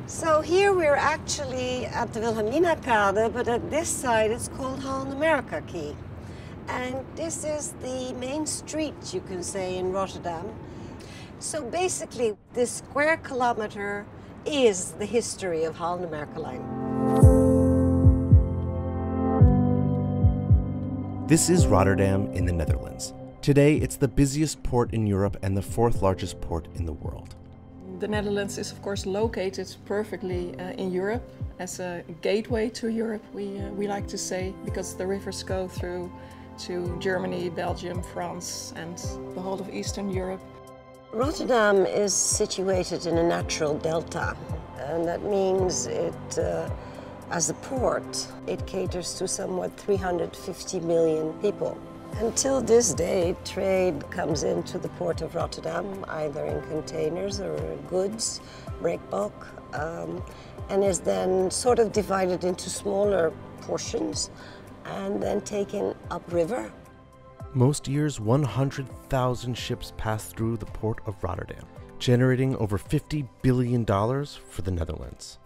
So here we're actually at the Wilhelminakade, but at this side it's called Holland America Quay. And this is the main street, you can say, in Rotterdam. So basically, this square kilometer is the history of Holland America Line. This is Rotterdam in the Netherlands. Today, it's the busiest port in Europe and the fourth largest port in the world. The Netherlands is, of course, located perfectly in Europe as a gateway to Europe, we like to say, because the rivers go through to Germany, Belgium, France, and the whole of Eastern Europe. Rotterdam is situated in a natural delta, and that means as a port, it caters to somewhat 350 million people. Until this day, trade comes into the port of Rotterdam, either in containers or goods, break bulk, and is then sort of divided into smaller portions and then taken upriver. Most years, 100,000 ships pass through the port of Rotterdam, generating over $50 billion for the Netherlands,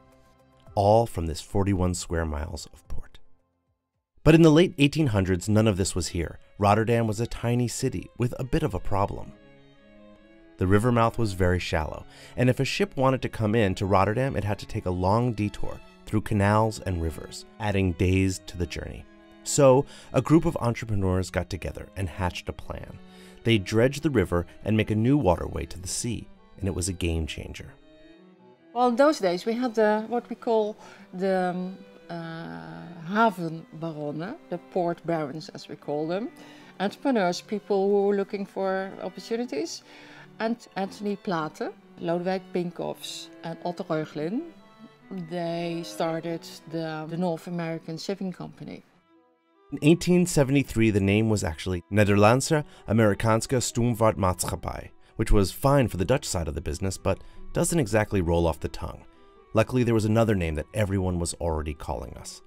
all from this 41 square miles of port. But in the late 1800s, none of this was here. Rotterdam was a tiny city with a bit of a problem. The river mouth was very shallow, and if a ship wanted to come in to Rotterdam, it had to take a long detour through canals and rivers, adding days to the journey. So, a group of entrepreneurs got together and hatched a plan. They dredge the river and make a new waterway to the sea, and it was a game changer. Well, in those days we had what we call the havenbaronnen, the port barons as we call them, entrepreneurs, people who were looking for opportunities, and Anthony Plate, Lodewijk Pincoffs, and Otto Reuchlin. They started the North American Shipping Company. In 1873, the name was actually Nederlandse Amerikaanse Stoomvaartmaatschappij, which was fine for the Dutch side of the business, but doesn't exactly roll off the tongue. Luckily, there was another name that everyone was already calling us.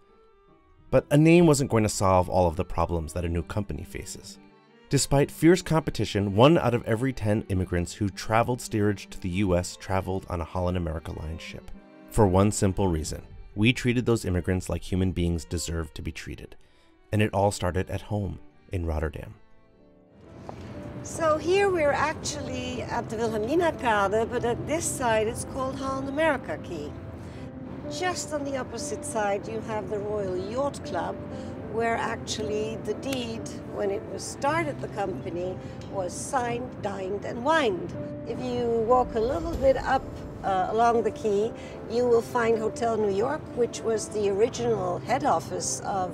But a name wasn't going to solve all of the problems that a new company faces. Despite fierce competition, 1 out of every 10 immigrants who traveled steerage to the US traveled on a Holland America Line ship. For one simple reason: we treated those immigrants like human beings deserved to be treated. And it all started at home in Rotterdam. So here we're actually at the Wilhelminakade, but at this side it's called Holland America Quay. Just on the opposite side you have the Royal Yacht Club, where actually the deed, when it was started, the company, was signed, dined and wined. If you walk a little bit up along the quay, you will find Hotel New York, which was the original head office of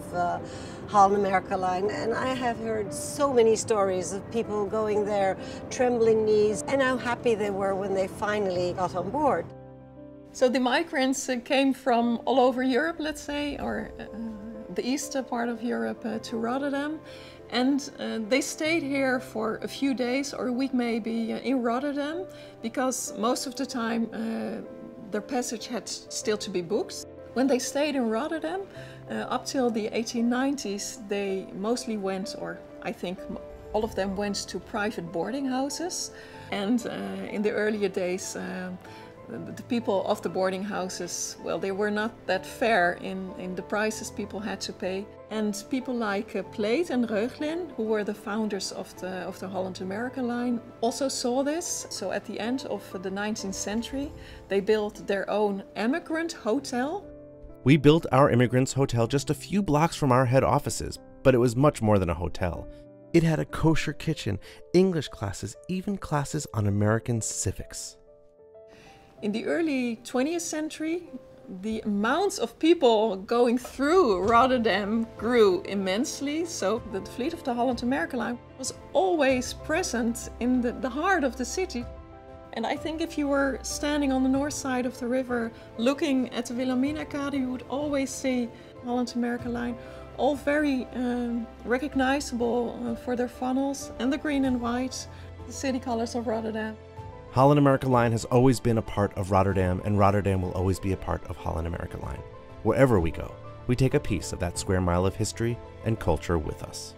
Holland America Line, and I have heard so many stories of people going there, trembling knees, and how happy they were when they finally got on board. So the migrants came from all over Europe, let's say, or the eastern part of Europe to Rotterdam, and they stayed here for a few days or a week maybe in Rotterdam, because most of the time their passage had still to be booked. When they stayed in Rotterdam, up till the 1890s, they mostly went, or I think all of them went to private boarding houses. And in the earlier days, the people of the boarding houses, well, they were not that fair in the prices people had to pay. And people like Plate and Reuchlin, who were the founders of the Holland America Line, also saw this. So at the end of the 19th century, they built their own emigrant hotel. We built our immigrants' hotel just a few blocks from our head offices, but it was much more than a hotel. It had a kosher kitchen, English classes, even classes on American civics. In the early 20th century, the amounts of people going through Rotterdam grew immensely, so the fleet of the Holland America Line was always present in the heart of the city. And I think if you were standing on the north side of the river looking at the Wilhelminakade, you would always see Holland America Line, all very recognizable for their funnels and the green and white, the city colors of Rotterdam. Holland America Line has always been a part of Rotterdam, and Rotterdam will always be a part of Holland America Line. Wherever we go, we take a piece of that square mile of history and culture with us.